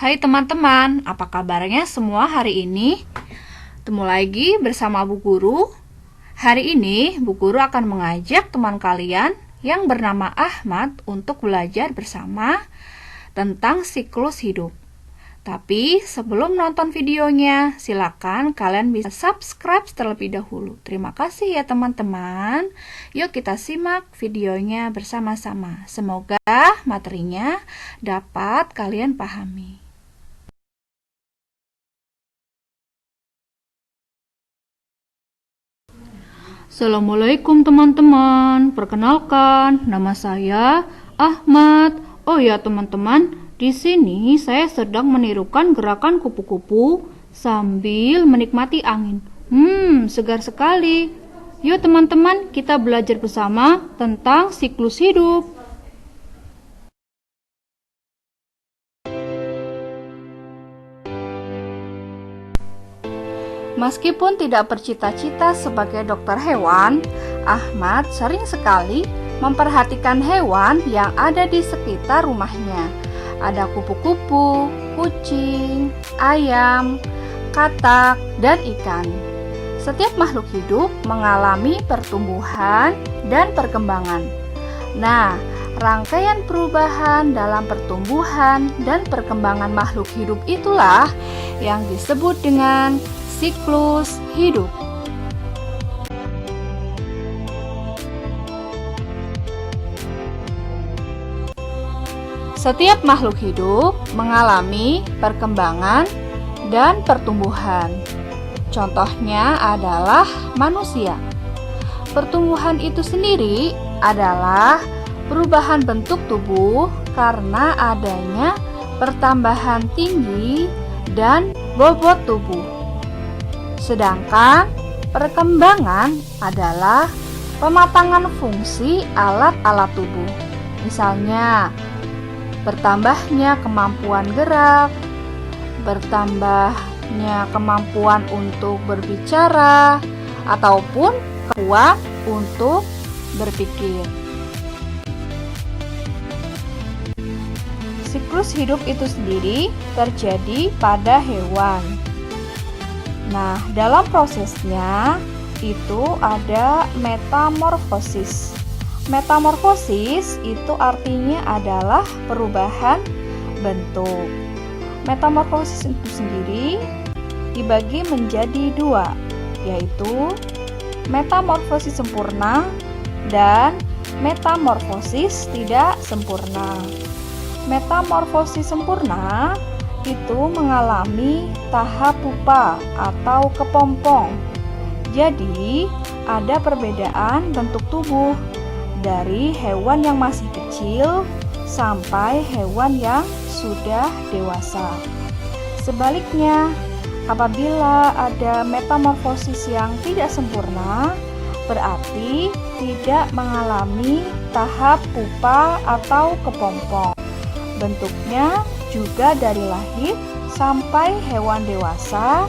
Hai teman-teman, apa kabarnya semua hari ini? Temu lagi bersama Bu Guru. Hari ini Bu Guru akan mengajak teman kalian yang bernama Ahmad untuk belajar bersama tentang siklus hidup. Tapi sebelum nonton videonya, silakan kalian bisa subscribe terlebih dahulu. Terima kasih ya teman-teman. Yuk kita simak videonya bersama-sama. Semoga materinya dapat kalian pahami. Assalamualaikum teman-teman. Perkenalkan, nama saya Ahmad. Oh ya teman-teman, di sini saya sedang menirukan gerakan kupu-kupu sambil menikmati angin. Segar sekali. Yuk teman-teman, kita belajar bersama tentang siklus hidup. Meskipun tidak bercita-cita sebagai dokter hewan, Ahmad sering sekali memperhatikan hewan yang ada di sekitar rumahnya. Ada kupu-kupu, kucing, ayam, katak, dan ikan. Setiap makhluk hidup mengalami pertumbuhan dan perkembangan. Nah, rangkaian perubahan dalam pertumbuhan dan perkembangan makhluk hidup itulah yang disebut dengan siklus hidup. Setiap makhluk hidup mengalami perkembangan dan pertumbuhan. Contohnya adalah manusia. Pertumbuhan itu sendiri adalah perubahan bentuk tubuh karena adanya pertambahan tinggi dan bobot tubuh. Sedangkan perkembangan adalah pematangan fungsi alat-alat tubuh. Misalnya, bertambahnya kemampuan gerak, bertambahnya kemampuan untuk berbicara, ataupun kemampuan untuk berpikir. Siklus hidup itu sendiri terjadi pada hewan. Nah, dalam prosesnya itu ada metamorfosis. Metamorfosis itu artinya adalah perubahan bentuk. Metamorfosis itu sendiri dibagi menjadi dua, yaitu metamorfosis sempurna dan metamorfosis tidak sempurna. Metamorfosis sempurna itu mengalami tahap pupa atau kepompong. Jadi, ada perbedaan bentuk tubuh dari hewan yang masih kecil sampai hewan yang sudah dewasa. Sebaliknya, apabila ada metamorfosis yang tidak sempurna, berarti tidak mengalami tahap pupa atau kepompong. Bentuknya juga dari lahir sampai hewan dewasa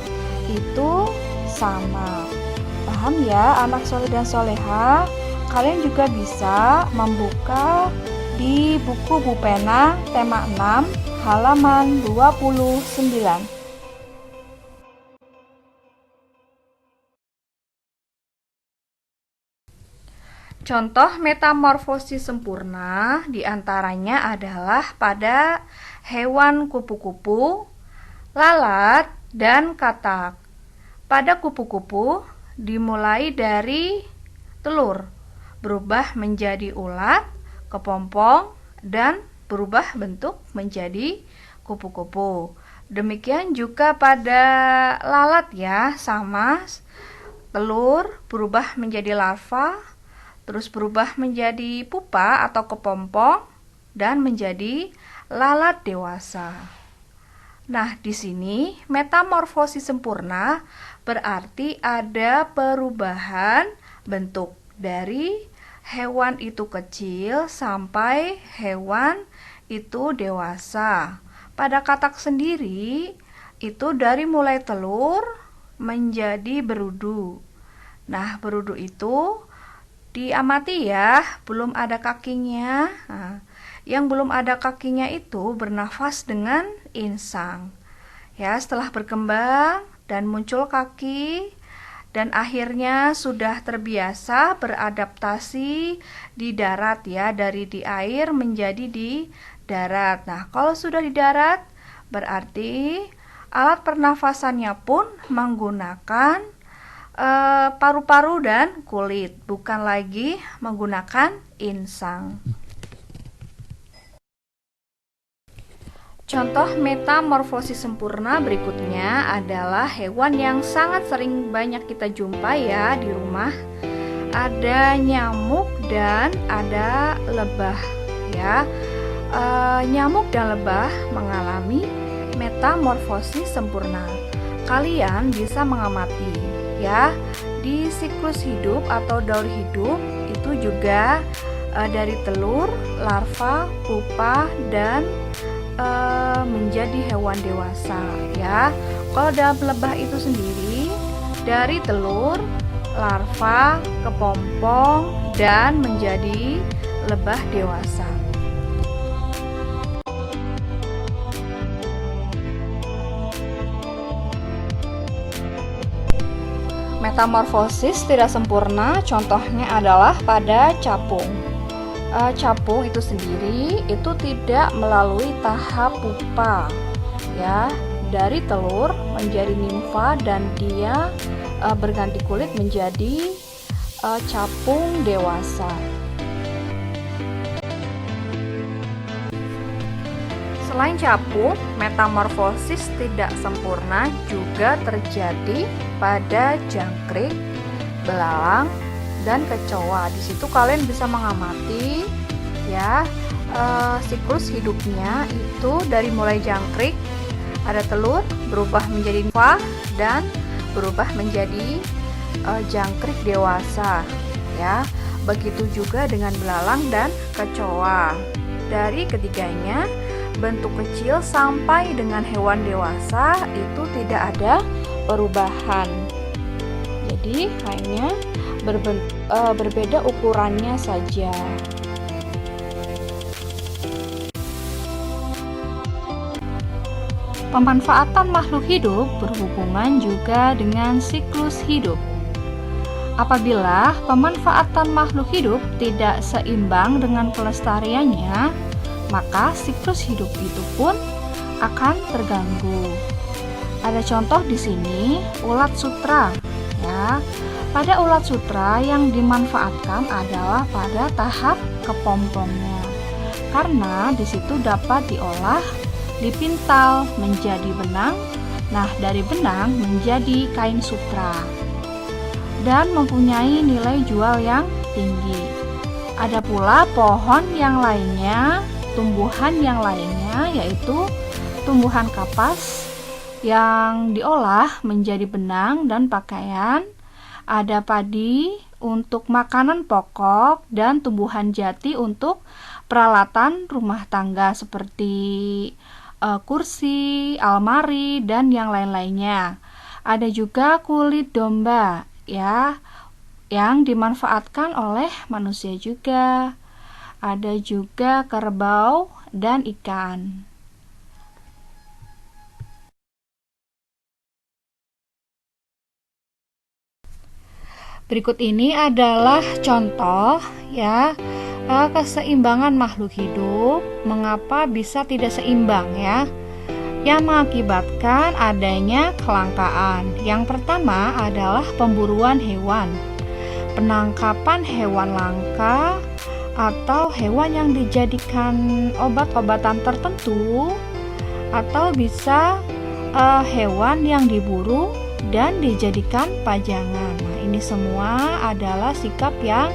itu sama. Paham ya anak soleh dan soleha? Kalian juga bisa membuka di buku Bupena tema 6 halaman 29. Contoh metamorfosis sempurna diantaranya adalah pada hewan kupu-kupu, lalat, dan katak. Pada kupu-kupu dimulai dari telur, berubah menjadi ulat, kepompong, dan berubah bentuk menjadi kupu-kupu. Demikian juga pada lalat ya, sama telur berubah menjadi larva, terus berubah menjadi pupa atau kepompong dan menjadi lalat dewasa. Nah, di sini metamorfosis sempurna berarti ada perubahan bentuk dari hewan itu kecil sampai hewan itu dewasa. Pada katak sendiri itu dari mulai telur menjadi berudu. Nah, berudu itu diamati ya, belum ada kakinya. Nah, yang belum ada kakinya itu bernafas dengan insang. Ya, setelah berkembang dan muncul kaki dan akhirnya sudah terbiasa beradaptasi di darat ya, dari di air menjadi di darat. Nah, kalau sudah di darat berarti alat pernafasannya pun menggunakan paru-paru dan kulit, bukan lagi menggunakan insang. Contoh metamorfosis sempurna berikutnya adalah hewan yang sangat sering banyak kita jumpai ya di rumah. Ada nyamuk dan ada lebah ya. Nyamuk dan lebah mengalami metamorfosis sempurna. Kalian bisa mengamati ya, di siklus hidup atau daur hidup itu juga dari telur, larva, pupa dan menjadi hewan dewasa ya. Kalau dalam lebah itu sendiri dari telur, larva, kepompong dan menjadi lebah dewasa. Metamorfosis tidak sempurna contohnya adalah pada capung. Capung itu sendiri itu tidak melalui tahap pupa ya, dari telur menjadi nimfa dan dia berganti kulit menjadi capung dewasa. Selain capung, metamorfosis tidak sempurna juga terjadi pada jangkrik, belalang dan kecoa. Di situ kalian bisa mengamati ya, siklus hidupnya itu dari mulai jangkrik ada telur berubah menjadi nimfa dan berubah menjadi jangkrik dewasa ya. Begitu juga dengan belalang dan kecoa. Dari ketiganya bentuk kecil sampai dengan hewan dewasa itu tidak ada perubahan. Jadi hanya berbeda ukurannya saja. Pemanfaatan makhluk hidup berhubungan juga dengan siklus hidup. Apabila pemanfaatan makhluk hidup tidak seimbang dengan pelestariannya, maka siklus hidup itu pun akan terganggu. Ada contoh di sini, ulat sutra ya. Pada ulat sutra yang dimanfaatkan adalah pada tahap kepompongnya. Karena di situ dapat diolah, dipintal menjadi benang. Nah, dari benang menjadi kain sutra. Dan mempunyai nilai jual yang tinggi. Ada pula pohon yang lainnya, tumbuhan yang lainnya yaitu tumbuhan kapas yang diolah menjadi benang dan pakaian. Ada padi untuk makanan pokok dan tumbuhan jati untuk peralatan rumah tangga seperti kursi, almari dan yang lain-lainnya. Ada juga kulit domba ya, yang dimanfaatkan oleh manusia juga. Ada juga kerbau dan ikan. Berikut ini adalah contoh ya, keseimbangan makhluk hidup. Mengapa bisa tidak seimbang ya? Yang mengakibatkan adanya kelangkaan. Yang pertama adalah pemburuan hewan, penangkapan hewan langka atau hewan yang dijadikan obat-obatan tertentu, atau bisa hewan yang diburu dan dijadikan pajangan. Nah, ini semua adalah sikap yang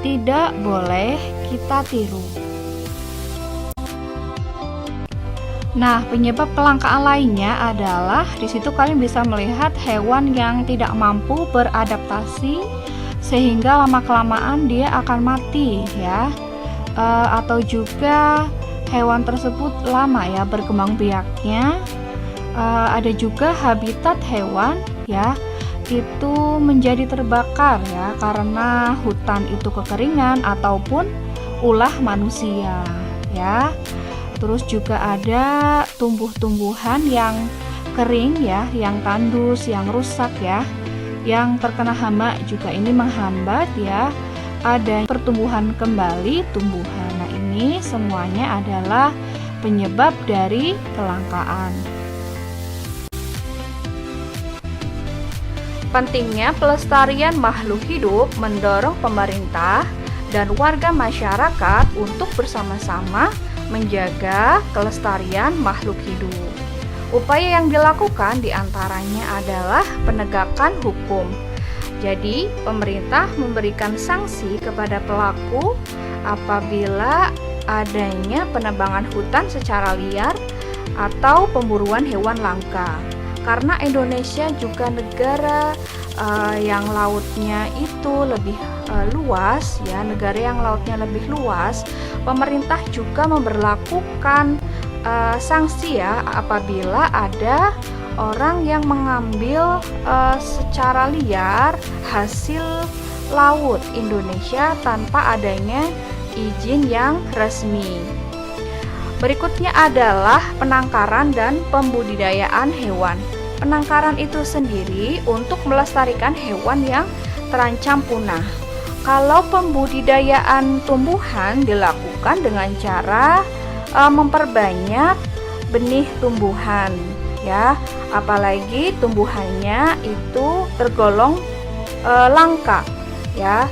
tidak boleh kita tiru. Nah, penyebab kelangkaan lainnya adalah di situ kalian bisa melihat hewan yang tidak mampu beradaptasi sehingga lama-kelamaan dia akan mati ya. Atau juga hewan tersebut lama ya berkembang biaknya. Ada juga habitat hewan ya, itu menjadi terbakar ya karena hutan itu kekeringan ataupun ulah manusia. ya. Terus juga ada tumbuh-tumbuhan yang kering ya, yang tandus, yang rusak ya, yang terkena hama juga ini menghambat ya ada pertumbuhan kembali tumbuhan. Nah, ini semuanya adalah penyebab dari kelangkaan. Pentingnya pelestarian makhluk hidup mendorong pemerintah dan warga masyarakat untuk bersama-sama menjaga kelestarian makhluk hidup. Upaya yang dilakukan diantaranya adalah penegakan hukum. Jadi, pemerintah memberikan sanksi kepada pelaku apabila adanya penebangan hutan secara liar atau pemburuan hewan langka. Karena Indonesia juga negara yang lautnya itu lebih luas ya, negara yang lautnya lebih luas, pemerintah juga memberlakukan sanksi ya apabila ada orang yang mengambil secara liar hasil laut Indonesia tanpa adanya izin yang resmi. Berikutnya adalah penangkaran dan pembudidayaan hewan. Penangkaran itu sendiri untuk melestarikan hewan yang terancam punah. Kalau pembudidayaan tumbuhan dilakukan dengan cara memperbanyak benih tumbuhan ya, apalagi tumbuhannya itu tergolong langka ya.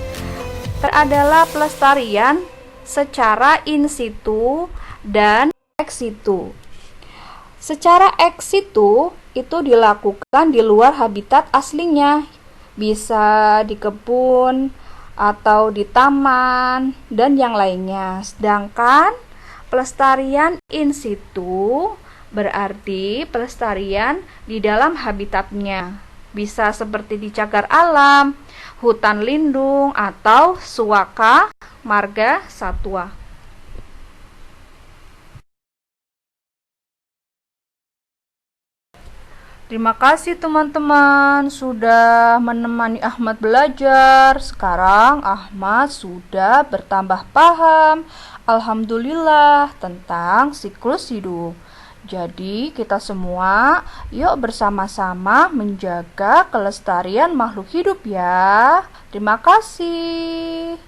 Adalah pelestarian secara in situ dan ex situ. Secara ex situ itu dilakukan di luar habitat aslinya, bisa di kebun atau di taman dan yang lainnya. Sedangkan pelestarian in situ berarti pelestarian di dalam habitatnya, bisa seperti di cagar alam, hutan lindung, atau suaka marga satwa. Terima kasih teman-teman sudah menemani Ahmad belajar. Sekarang Ahmad sudah bertambah paham, alhamdulillah, tentang siklus hidup. Jadi kita semua yuk bersama-sama menjaga kelestarian makhluk hidup ya. Terima kasih.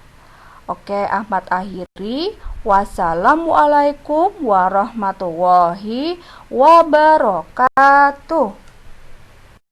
Oke, Ahmad akhiri. Wassalamualaikum warahmatullahi wabarakatuh.